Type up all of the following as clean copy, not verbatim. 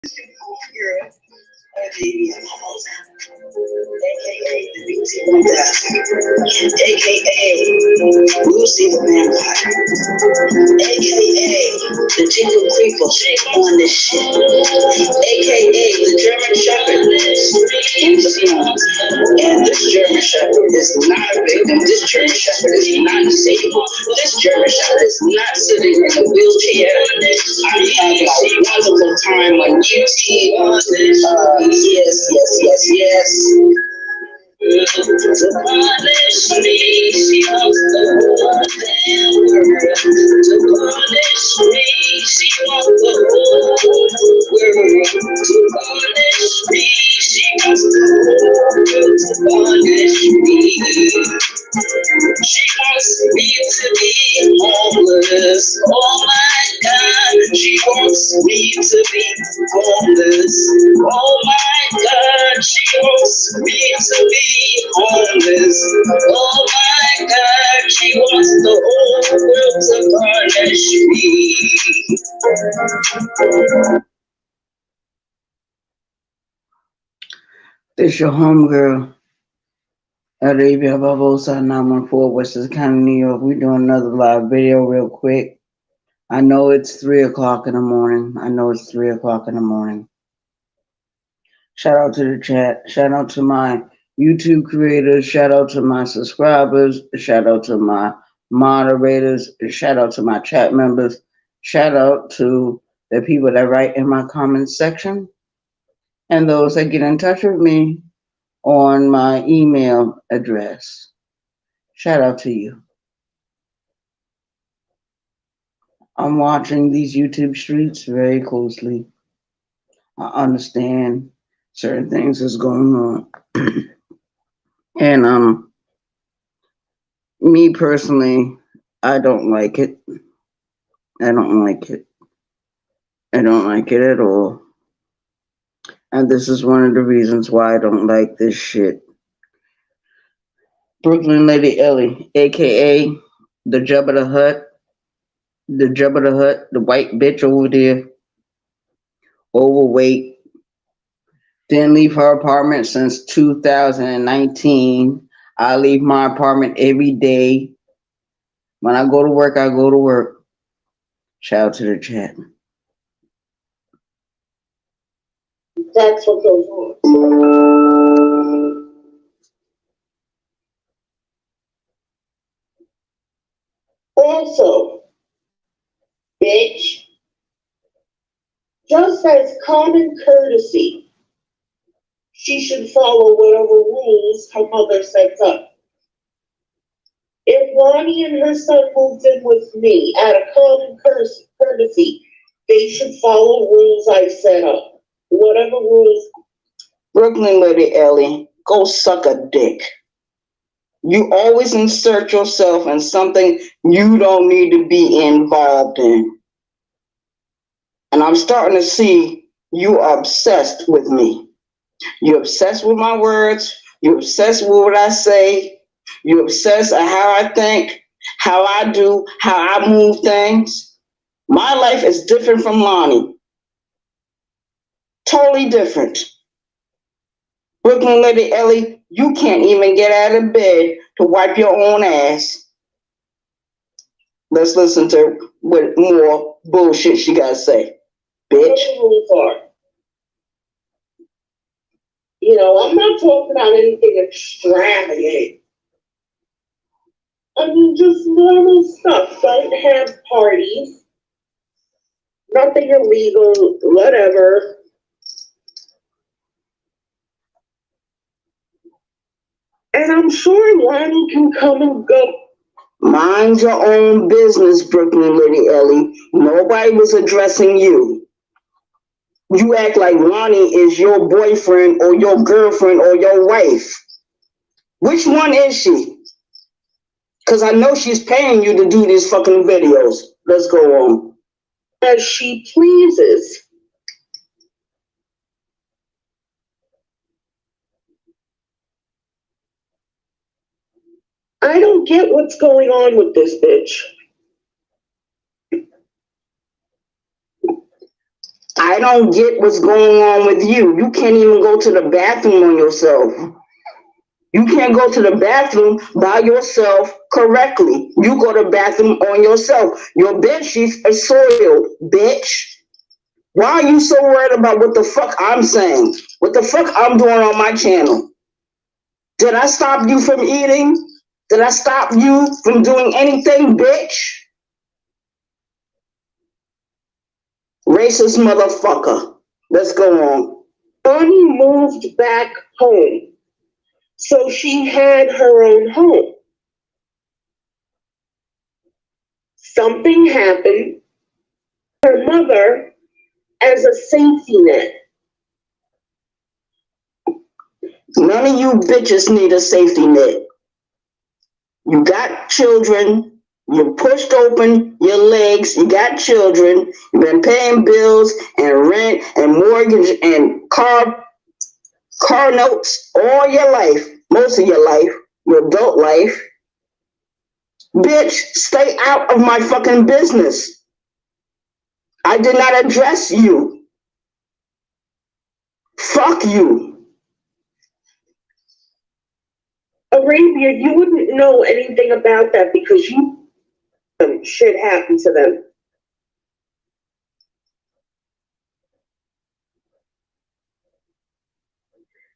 Girl, baby, aka the beauty wonder, aka Lucy the vampire, aka the Jingle Creeper on this shit, aka the German Shepherd in the film. And this German Shepherd is not a victim. This German Shepherd is not disabled. This German Shepherd is not sitting in a wheelchair. I'm having a wonderful time on YouTube. Yes. To punish me, she wants the whole damn world. To punish me, she wants the whole world. To punish me, she wants the whole world. To punish me. She wants me to be homeless. Oh my God, she wants me to be homeless. Oh my God, she wants me to be homeless. Oh my God, she wants the whole world to punish me. This your homegirl. Arabia Barbosa 914, Western County, New York. We're doing another live video real quick. I know it's 3 o'clock in the morning. Shout out to the chat. Shout out to my YouTube creators. Shout out to my subscribers. Shout out to my moderators. Shout out to my chat members. Shout out to the people that write in my comments section and those that get in touch with me on my email address. Shout out to you. I'm watching these YouTube streets very closely. I understand certain things is going on. And me personally, I don't like it. I don't like it at all. And this is one of the reasons why I don't like this shit. Brooklyn Lady Ellie, aka the Jabba the Hutt, the white bitch over there, overweight, didn't leave her apartment since 2019. I leave my apartment every day. When I go to work, I go to work. Shout out to the chat. That's what goes on. Also, bitch, just as common courtesy, she should follow whatever rules her mother sets up. If Lonnie and her son moved in with me out of common courtesy, they should follow rules I set up. Whatever rules. Brooklyn Lady Ellie, go suck a dick. You always insert yourself in something you don't need to be involved in. And I'm starting to see you are obsessed with me. You're obsessed with my words. You're obsessed with what I say. You're obsessed with how I think, how I do, how I move things. My life is different from Lonnie. Totally different. Brooklyn Lady Ellie, you can't even get out of bed to wipe your own ass. Let's listen to what more bullshit she got to say. Bitch. You know, I'm not talking about anything extravagant. I mean, just normal stuff. Don't have parties. Nothing illegal, whatever. And I'm sure Lonnie can come and go. Mind your own business, Brooklyn Lady Ellie. Nobody was addressing you. You act like Lonnie is your boyfriend or your girlfriend or your wife. Which one is she? Because I know she's paying you to do these fucking videos. Let's go on. As she pleases. I don't get what's going on with this bitch. I don't get what's going on with you. You can't even go to the bathroom on yourself. You can't go to the bathroom by yourself correctly. You go to the bathroom on yourself. Your bed sheets are soiled, bitch. Why are you so worried about what the fuck I'm saying? What the fuck I'm doing on my channel? Did I stop you from eating? Did I stop you from doing anything, bitch? Racist motherfucker. Let's go on. Bonnie moved back home, so she had her own home. Something happened. Her mother as a safety net. None of you bitches need a safety net. You got children. You pushed open your legs. You got children. You've been paying bills and rent and mortgage and car notes all your life. Most of your life. Your adult life. Bitch, stay out of my fucking business. I did not address you. Fuck you. Arabia, you wouldn't know anything about that because shit happened to them.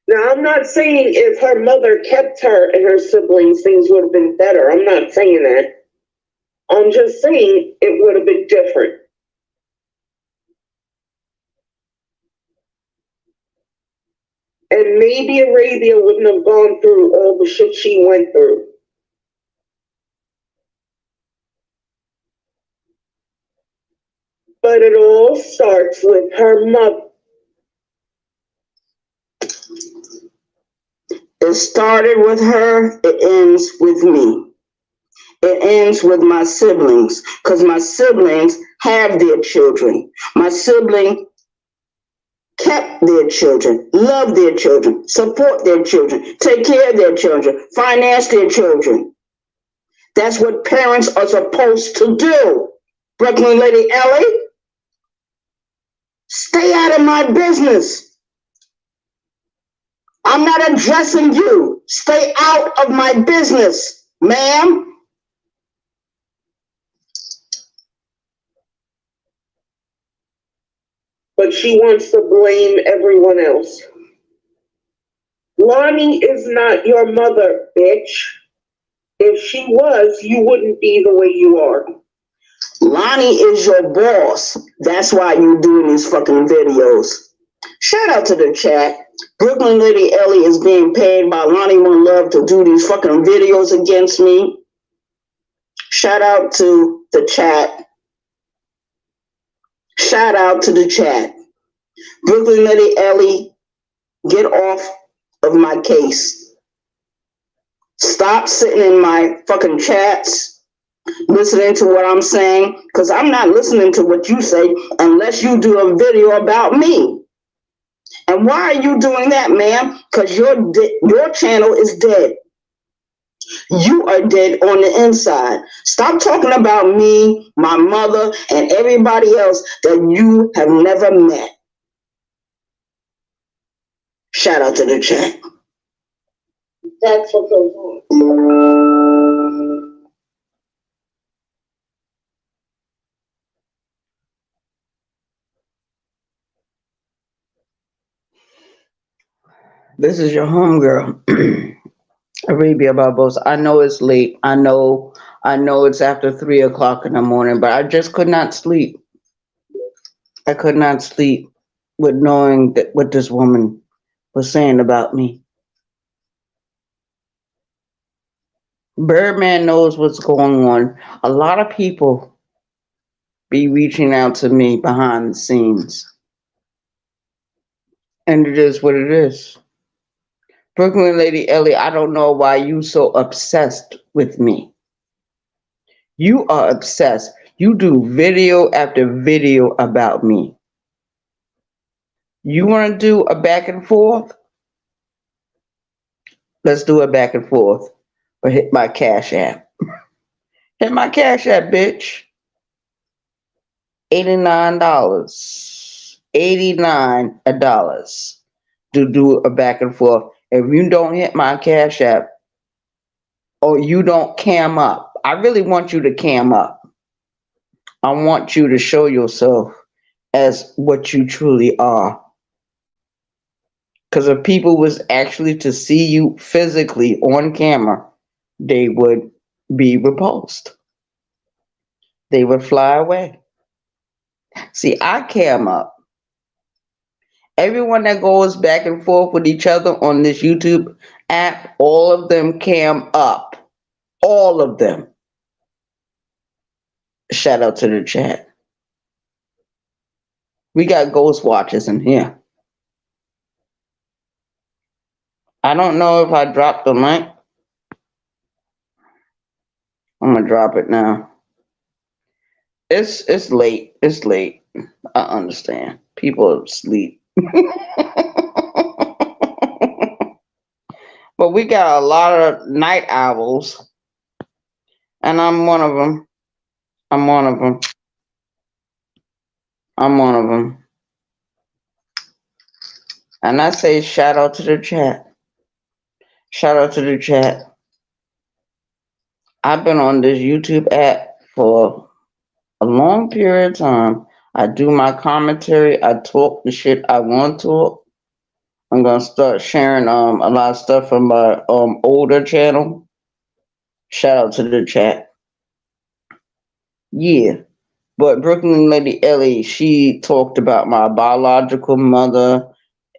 Now, I'm not saying if her mother kept her and her siblings, things would have been better. I'm not saying that. I'm just saying it would have been different. And maybe Arabia wouldn't have gone through all the shit she went through. But it all starts with her mother. It started with her, it ends with me. It ends with my siblings, because my siblings have their children. My sibling kept their children, love their children, support their children, take care of their children, finance their children. That's what parents are supposed to do. Brooklyn Lady Ellie, stay out of my business. I'm not addressing you. Stay out of my business, ma'am. But she wants to blame everyone else. Lonnie is not your mother, bitch. If she was, you wouldn't be the way you are. Lonnie is your boss. That's why you're doing these fucking videos. Shout out to the chat. Brooklyn Lady Ellie is being paid by Lonnie One Love to do these fucking videos against me. Shout out to the chat. Shout out to the chat. Brooklyn Lady Ellie, get off of my case. Stop sitting in my fucking chats, listening to what I'm saying, because I'm not listening to what you say unless you do a video about me. And why are you doing that, ma'am? Because your channel is dead. You are dead on the inside. Stop talking about me, my mother, and everybody else that you have never met. Shout out to the chat. That's what goes on. This is your homegirl, Arabia Barbosa. I know it's late. I know it's after 3 o'clock in the morning, but I just could not sleep. I could not sleep with knowing that what this woman was saying about me. Birdman knows what's going on. A lot of people be reaching out to me behind the scenes. And it is what it is. Brooklyn Lady Ellie, I don't know why you so obsessed with me. You are obsessed. You do video after video about me. You want to do a back and forth? Let's do a back and forth. But hit my Cash App. Hit my Cash App, bitch. $89. $89 to do a back and forth. If you don't hit my Cash App or you don't cam up, I really want you to cam up. I want you to show yourself as what you truly are. Because if people was actually to see you physically on camera, they would be repulsed. They would fly away. See, I cam up. Everyone that goes back and forth with each other on this YouTube app, all of them cam up. All of them. Shout out to the chat. We got ghost watchers in here. I don't know if I dropped the link. I'm gonna drop it now. It's late. It's late. I understand. People are asleep. But we got a lot of night owls. And I'm one of them. I'm one of them. I'm one of them. And I say shout out to the chat. Shout out to the chat. I've been on this YouTube app for a long period of time. I do my commentary. I talk the shit I want to talk. I'm gonna start sharing a lot of stuff from my older channel. Shout out to the chat. Yeah. But Brooklyn Lady Ellie, she talked about my biological mother.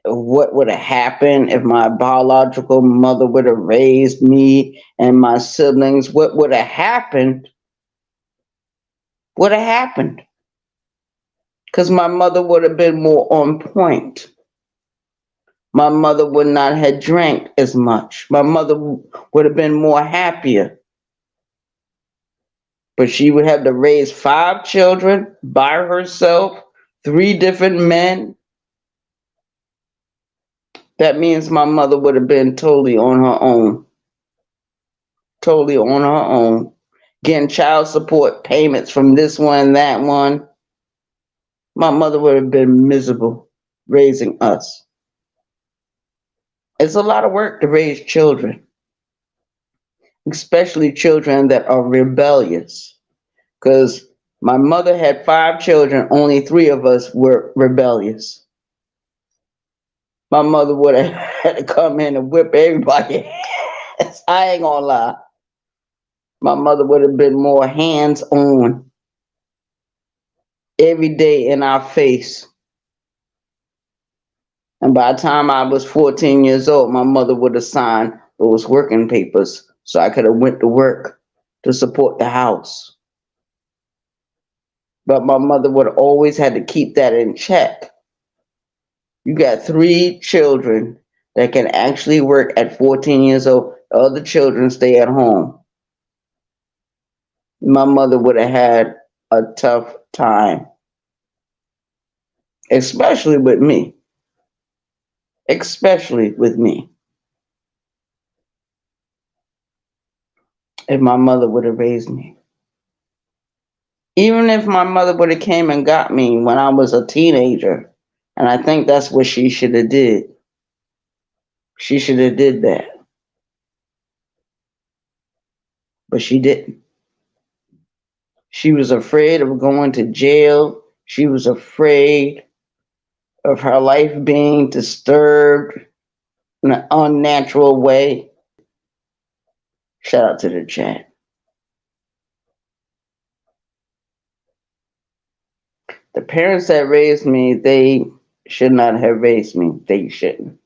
What would have happened if my biological mother would have raised me and my siblings? What would have happened? Would have happened? Because my mother would have been more on point. My mother would not have drank as much. My mother would have been more happier. But she would have to raise 5 children by herself, 3 different men. That means my mother would have been totally on her own. Totally on her own. Getting child support payments from this one, that one. My mother would have been miserable raising us. It's a lot of work to raise children, especially children that are rebellious. Because my mother had 5 children, only 3 of us were rebellious. My mother would have had to come in and whip everybody. I ain't gonna lie. My mother would have been more hands-on every day in our face. And by the time I was 14 years old, my mother would have signed those working papers so I could have went to work to support the house. But my mother would have always had to keep that in check. You got 3 children that can actually work at 14 years old. The other children stay at home. My mother would have had a tough time. Especially with me. Especially with me. If my mother would have raised me. Even if my mother would have came and got me when I was a teenager. And I think that's what she should have did. She should have did that. But she didn't. She was afraid of going to jail. She was afraid of her life being disturbed in an unnatural way. Shout out to the chat. The parents that raised me, they should not have raised me. They shouldn't.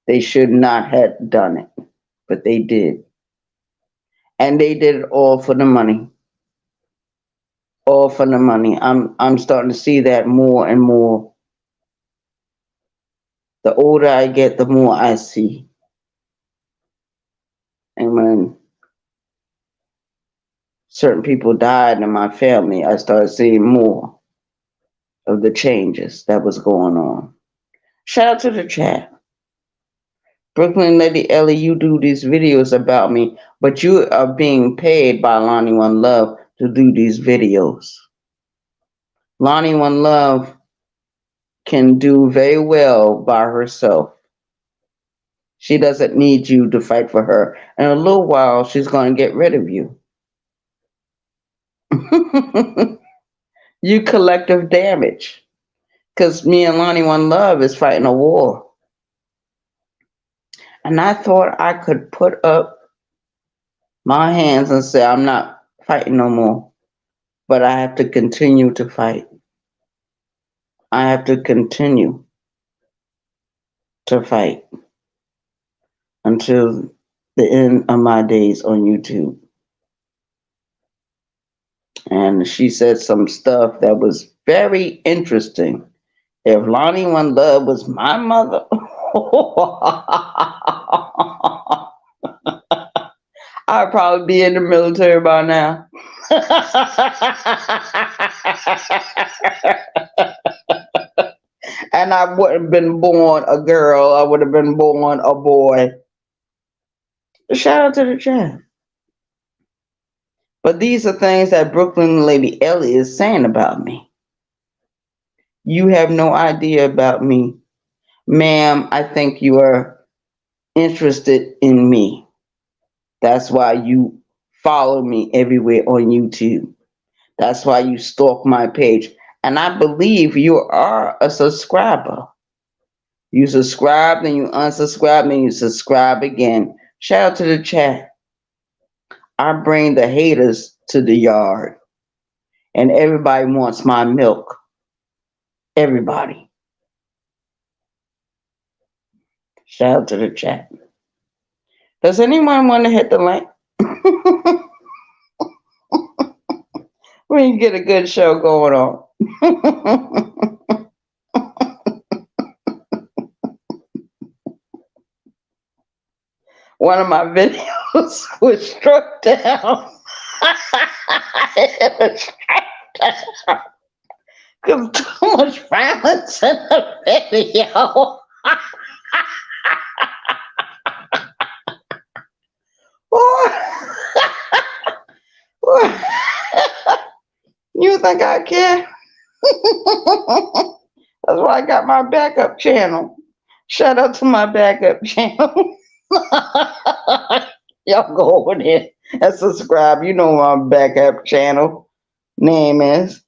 They should not have done it. But they did. And they did it all for the money. All for the money. I'm starting to see that more and more. The older I get, the more I see. And when certain people died in my family, I started seeing more of the changes that was going on. Shout out to the chat. Brooklyn Lady Ellie, you do these videos about me, but you are being paid by Lonnie One Love to do these videos. Lonnie One Love can do very well by herself. She doesn't need you to fight for her. In a little while, she's going to get rid of you. You collective damage. Because me and Lonnie One Love is fighting a war. And I thought I could put up my hands and say, I'm not fighting no more. But I have to continue to fight. I have to continue to fight until the end of my days on YouTube. And she said some stuff that was very interesting. If Lonnie One Love was my mother, I'd probably be in the military by now. And I wouldn't have been born a girl, I would have been born a boy. Shout out to the chat. But these are things that Brooklyn Lady Ellie is saying about me. You have no idea about me. Ma'am, I think you are interested in me. That's why you follow me everywhere on YouTube. That's why you stalk my page. And I believe you are a subscriber. You subscribe, then you unsubscribe, then you subscribe again. Shout out to the chat. I bring the haters to the yard. And everybody wants my milk. Everybody. Shout out to the chat. Does anyone want to hit the link? We can get a good show going on. One of my videos was struck down. It was struck down. Because too much violence in the video. You think I care? That's why I got my backup channel. Shout out to my backup channel. Y'all go over there and subscribe. You know my backup channel name is.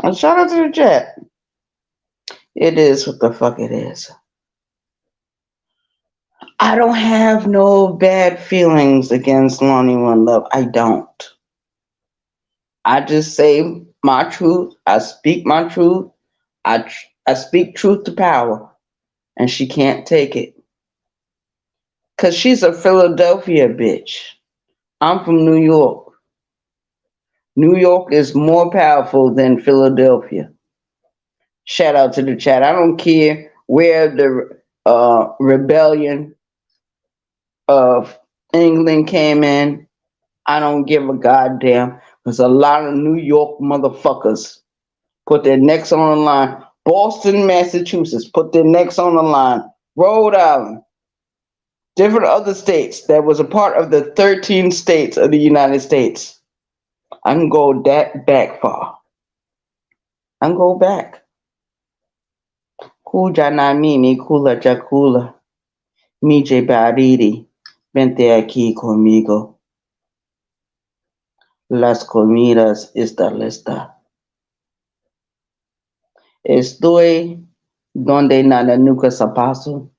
And shout out to the chat. It is what the fuck it is. I don't have no bad feelings against Lonnie One Love. I don't. I just say my truth. I speak my truth. I speak truth to power. And she can't take it. Because she's a Philadelphia bitch. I'm from New York. New York is more powerful than Philadelphia. Shout out to the chat. I don't care where the rebellion of England came in. I don't give a goddamn. Because a lot of New York motherfuckers put their necks on the line. Boston, Massachusetts put their necks on the line. Rhode Island. Different other states that was a part of the 13 states of the United States. I can go that back far. I can go back. Kuja na mimi kula chakula. Mije baridi. Vente aquí conmigo. Las comidas está lista. Estoy donde nada nunca se pasó.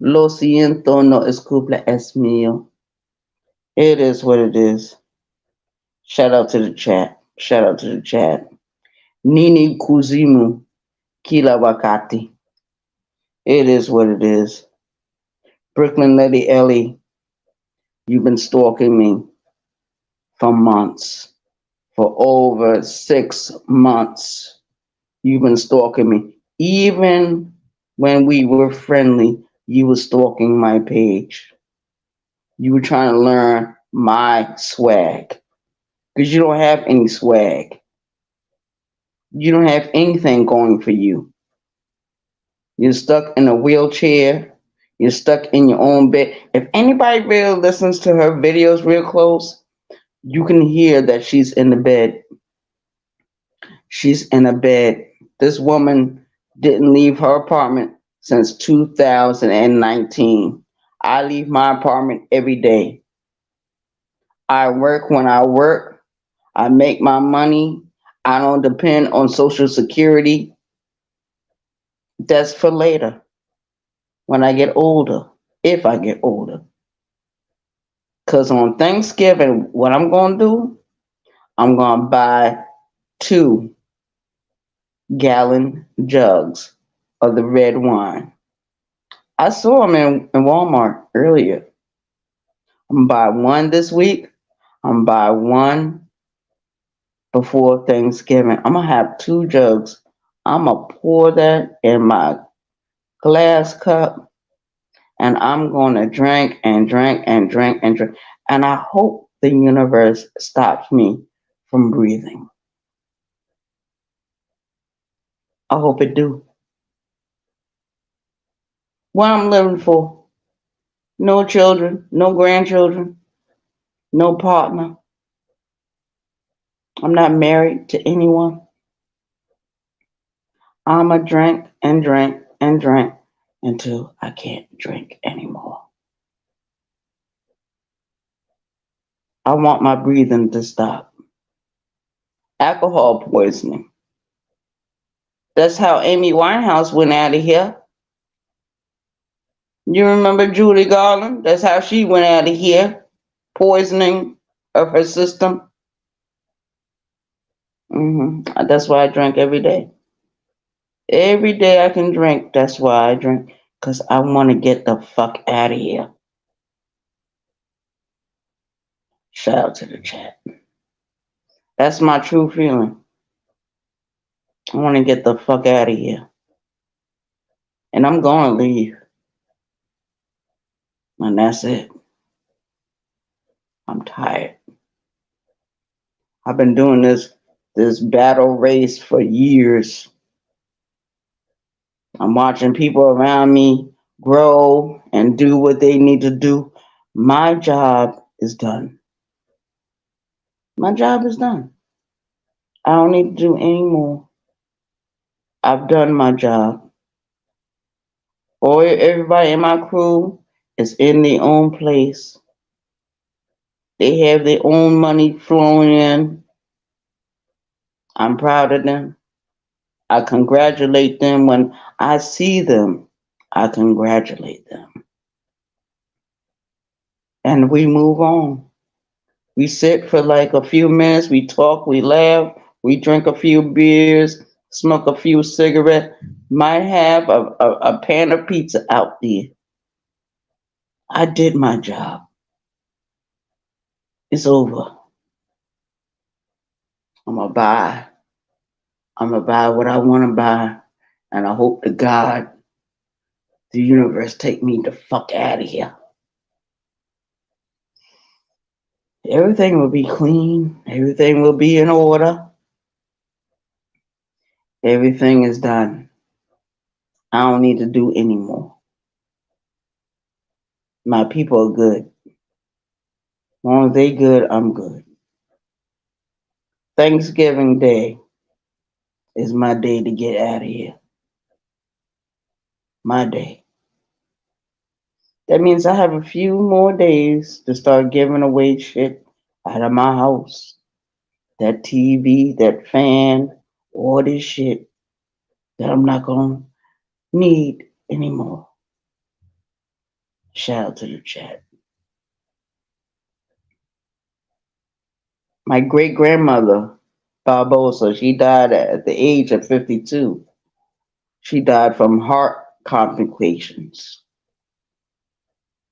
Lo siento, no es culpa, es mío. It is what it is. Shout out to the chat. Shout out to the chat. Nini kuzimu kila wakati. It is what it is. Brooklyn Lady Ellie, you've been stalking me for months. For over 6 months. You've been stalking me. Even when we were friendly, you were stalking my page. You were trying to learn my swag. Because you don't have any swag. You don't have anything going for you. You're stuck in a wheelchair. You're stuck in your own bed. If anybody really listens to her videos real close, you can hear that she's in the bed. She's in a bed. This woman didn't leave her apartment since 2019. I leave my apartment every day. I work when I work. I make my money. I don't depend on Social Security. That's for later when I get older, if I get older. Because on Thanksgiving, what I'm going to do, I'm going to buy 2 gallon jugs of the red wine. I saw them in Walmart earlier. I'm going to buy one this week. I'm going to buy one before Thanksgiving. I'm going to have 2 jugs. I'm going to pour that in my glass cup and I'm going to drink and drink and drink and drink. And I hope the universe stops me from breathing. I hope it do. What I'm living for. No children, no grandchildren, no partner. I'm not married to anyone. I'ma drink and drink and drink until I can't drink anymore. I want my breathing to stop. Alcohol poisoning. That's how Amy Winehouse went out of here. You remember Judy Garland? That's how she went out of here. Poisoning of her system. That's why I drink every day. Every day I can drink. That's why I drink. Because I want to get the fuck out of here. Shout out to the chat. That's my true feeling. I want to get the fuck out of here. And I'm going to leave. And that's it. I'm tired. I've been doing this battle race for years. I'm watching people around me grow and do what they need to do. My job is done. My job is done. I don't need to do any more. I've done my job. Everybody in my crew is in their own place. They have their own money flowing in. I'm proud of them. I congratulate them when I see them. I congratulate them. And we move on. We sit for like a few minutes, we talk, we laugh, we drink a few beers, smoke a few cigarettes, might have a pan of pizza out there. I did my job. It's over. I'm going to buy. I'm going to buy what I want to buy. And I hope to God, the universe take me the fuck out of here. Everything will be clean. Everything will be in order. Everything is done. I don't need to do anymore. My people are good. As long as they good, I'm good. Thanksgiving Day is my day to get out of here. My day. That means I have a few more days to start giving away shit out of my house. That TV, that fan, all this shit that I'm not going to need anymore. Shout out to the chat. My great grandmother, Barbosa, she died at the age of 52. She died from heart complications.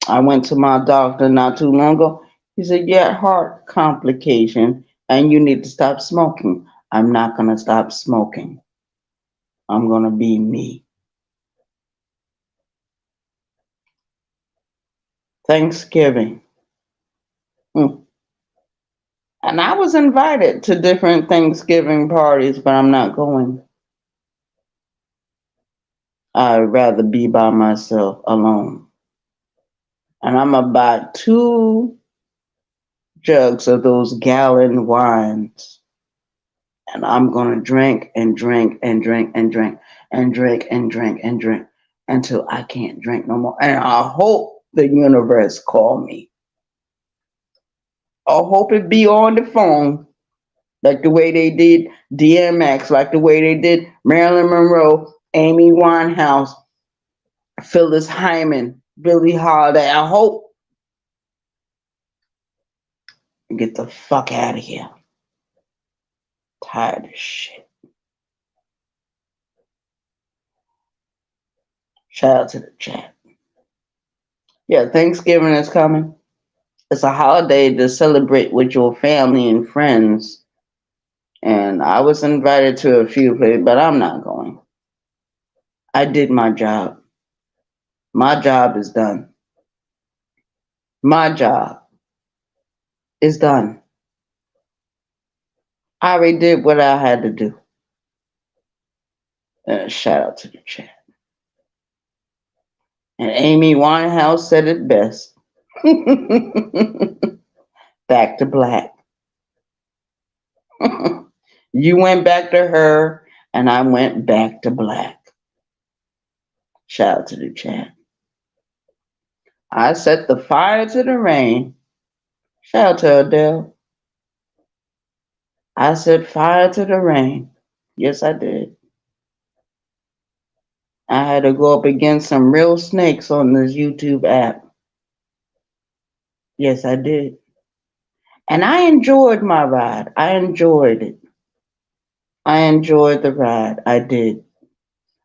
I went to my doctor not too long ago. He said, yeah, heart complication, and you need to stop smoking. I'm not going to stop smoking. I'm going to be me. Thanksgiving. And I was invited to different Thanksgiving parties, but I'm not going. I'd rather be by myself alone. And I'm going to buy 2 jugs of those gallon wines. And I'm gonna drink and drink and drink and drink and drink and drink and drink until I can't drink no more. And I hope the universe call me. I hope it be on the phone, like the way they did DMX, like the way they did Marilyn Monroe, Amy Winehouse, Phyllis Hyman, Billie Holiday. I hope I get the fuck out of here. Tired of shit. Shout out to the chat. Yeah, Thanksgiving is coming. It's a holiday to celebrate with your family and friends. And I was invited to a few places, but I'm not going. I did my job. My job is done. My job is done. I already did what I had to do. And shout out to the chat. And Amy Winehouse said it best. Back to black. You went back to her, and I went back to black. Shout out to the chat. I set the fire to the rain. Shout out to Adele. I set fire to the rain. Yes, I did. I had to go up against some real snakes on this YouTube app. Yes, I did. And I enjoyed my ride. I enjoyed it. I enjoyed the ride. I did.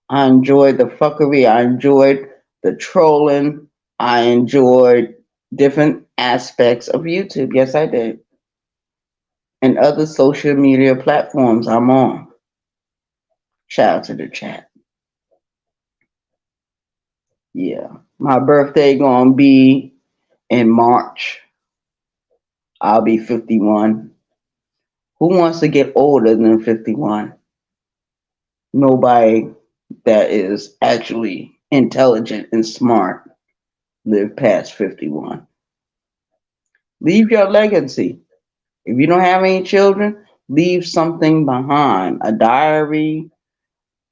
I enjoyed the fuckery. I enjoyed the trolling. I enjoyed different aspects of YouTube. Yes, I did. And other social media platforms I'm on. Shout out to the chat. Yeah. My birthday gonna be in March. I'll be 51. Who wants to get older than 51? Nobody that is actually intelligent and smart live past 51. Leave your legacy. If you don't have any children, leave something behind. A diary.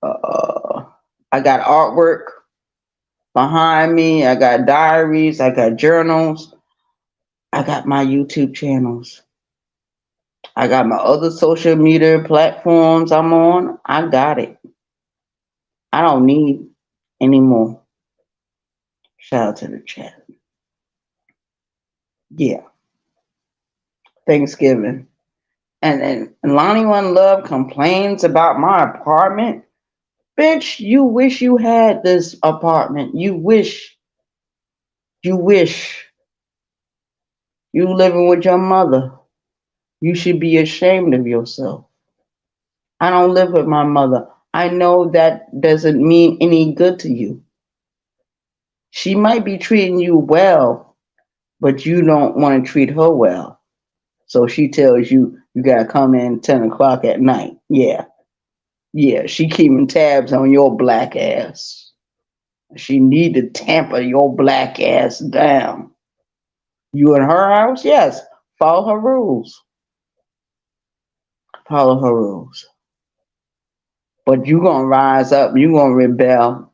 I got artwork behind me. I got diaries. I got journals. I got my YouTube channels. I got my other social media platforms I'm on. I got it. I don't need any more. Shout out to the chat. Yeah. Thanksgiving. And Lonnie One Love complains about my apartment. Bitch, you wish you had this apartment. You wish you living with your mother. You should be ashamed of yourself. I don't live with my mother. I know that doesn't mean any good to you. She might be treating you well, but you don't want to treat her well. So she tells you you gotta come in 10 o'clock at night. Yeah. Yeah, she keeping tabs on your black ass. She need to tamper your black ass down. You in her house? Yes. Follow her rules. Follow her rules. But you gonna rise up, you gonna rebel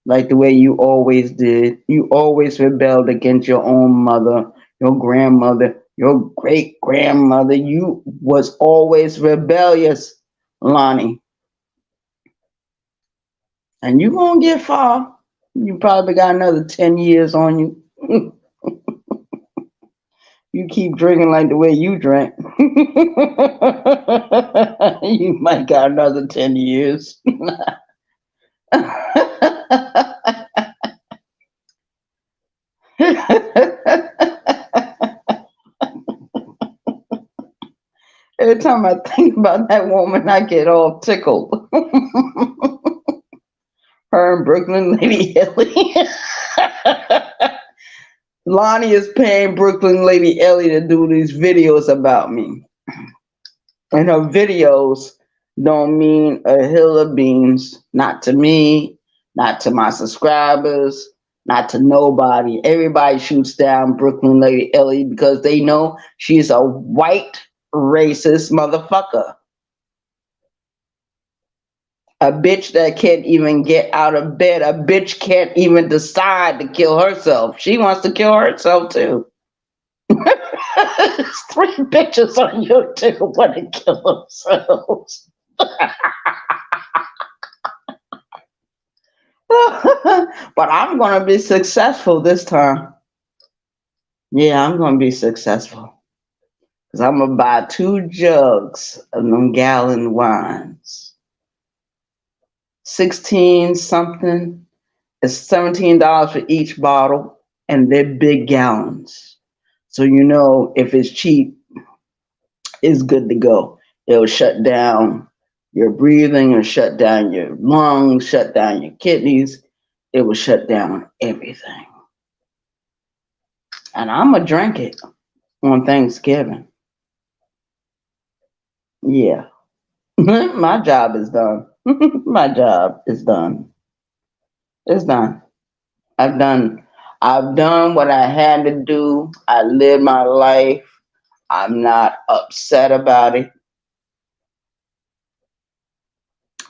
like the way you always did. You always rebelled against your own mother, your grandmother, your great grandmother. You was always rebellious, Lonnie. And you gonna get far. You probably got another 10 years on you. You keep drinking like the way you drank. You might got another 10 years. Every time I think about that woman, I get all tickled. Her and Brooklyn Lady Ellie. Lonnie is paying Brooklyn Lady Ellie to do these videos about me. And her videos don't mean a hill of beans. Not to me, not to my subscribers, not to nobody. Everybody shoots down Brooklyn Lady Ellie because they know she's a white racist motherfucker. A bitch that can't even get out of bed. A bitch can't even decide to kill herself. She wants to kill herself too. There's 3 bitches on YouTube want to kill themselves. But I'm going to be successful this time. Yeah, I'm going to be successful. Because I'm going to buy 2 jugs of them gallon wines. 16 something. It's $17 for each bottle. And they're big gallons. So you know if it's cheap, it's good to go. It'll shut down your breathing, it'll shut down your lungs, shut down your kidneys. It will shut down everything. And I'm going to drink it on Thanksgiving. Yeah. My job is done. My job is done. It's done. I've done what I had to do. I lived my life. I'm not upset about it.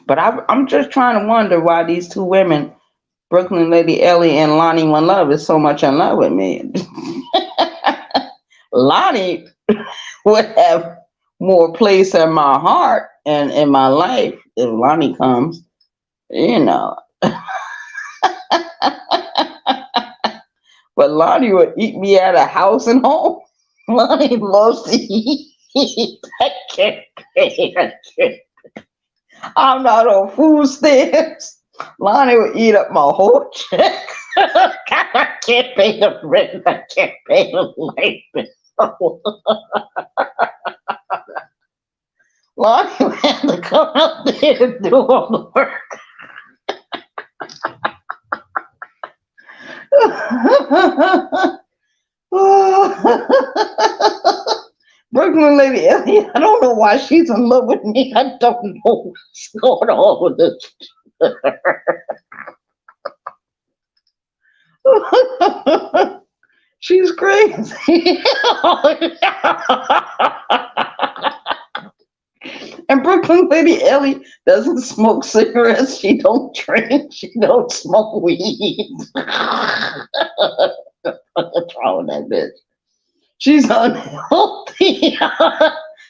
But I'm just trying to wonder why these 2 women, Brooklyn Lady Ellie and Lonnie One Love, is so much in love with me. Lonnie would have more place in my heart and in my life if Lonnie comes, you know. But Lonnie would eat me at a house and home. Lonnie loves to eat. I can't pay. I'm not on food stamps. Lonnie would eat up my whole check. I can't pay the rent. I can't pay the light bill. Lonnie would have to come out there and do all the work. Brooklyn Lady Elliot, I don't know why she's in love with me. I don't know what's going on with this. She's crazy. And Brooklyn Lady Ellie doesn't smoke cigarettes. She don't drink. She don't smoke weed. What's wrong with that bitch? She's unhealthy.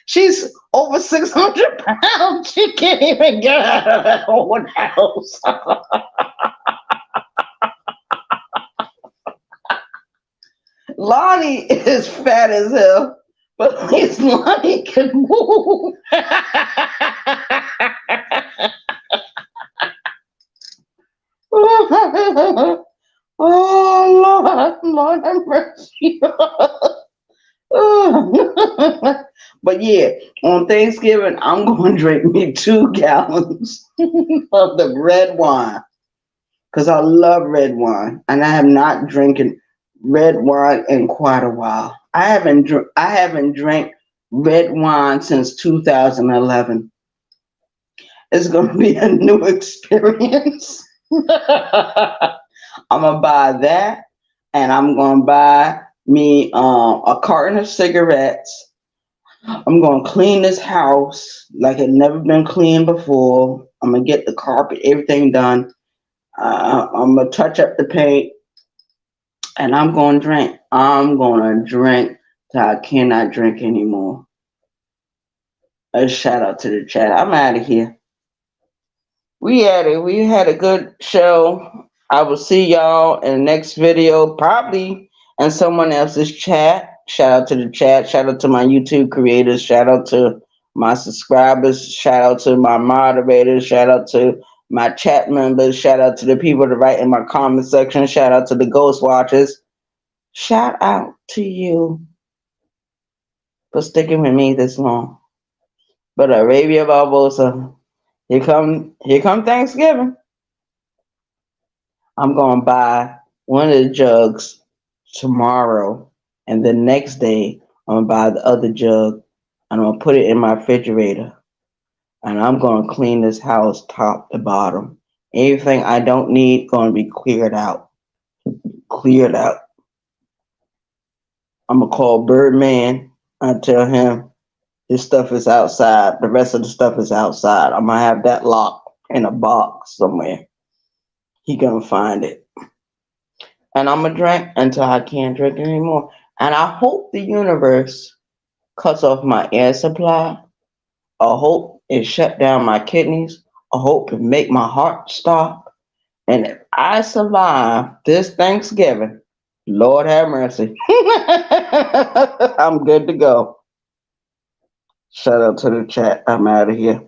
She's over 600 pounds. She can't even get out of her own house. Lonnie is fat as hell, but at least Lonnie can move. Oh, Lord have mercy. But yeah, on Thanksgiving, I'm going to drink me 2 gallons of the red wine because I love red wine, and I have not drinking red wine in quite a while. I haven't drank red wine since 2011. It's going to be a new experience. I'm gonna buy that, and I'm gonna buy me a carton of cigarettes. I'm gonna clean this house like it never been cleaned before. I'm gonna get the carpet, everything done. I'm gonna touch up the paint, and I'm gonna drink. I'm gonna drink till I cannot drink anymore. A shout out to the chat. I'm out of here. We had a good show. I will see y'all in the next video, probably in someone else's chat. Shout out to the chat. Shout out to my YouTube creators. Shout out to my subscribers. Shout out to my moderators. Shout out to my chat members. Shout out to the people that write in my comment section. Shout out to the ghost watchers. Shout out to you for sticking with me this long. But Arabia Barbosa, here come Thanksgiving. I'm going to buy one of the jugs tomorrow, and the next day I'm going to buy the other jug, and I'm going to put it in my refrigerator, and I'm going to clean this house top to bottom. Anything I don't need going to be cleared out. Cleared out. I'm going to call Birdman. I tell him his stuff is outside. The rest of the stuff is outside. I'm going to have that locked. in a box somewhere. He gonna find it. And I'm gonna drink until I can't drink anymore. And I hope the universe cuts off my air supply. I hope it shut down my kidneys. I hope it make my heart stop. And if I survive this Thanksgiving, Lord have mercy. I'm good to go. Shout out to the chat. I'm out of here.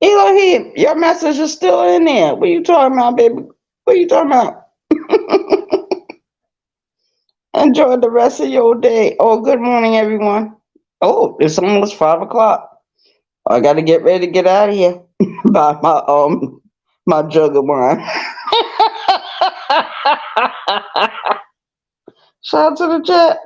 Elohim, your message is still in there. What you talking about, baby? What you talking about? Enjoy the rest of your day. Oh, good morning, everyone. Oh, it's almost 5 o'clock. I got to get ready to get out of here. Buy my jug of wine. Shout out to the chat.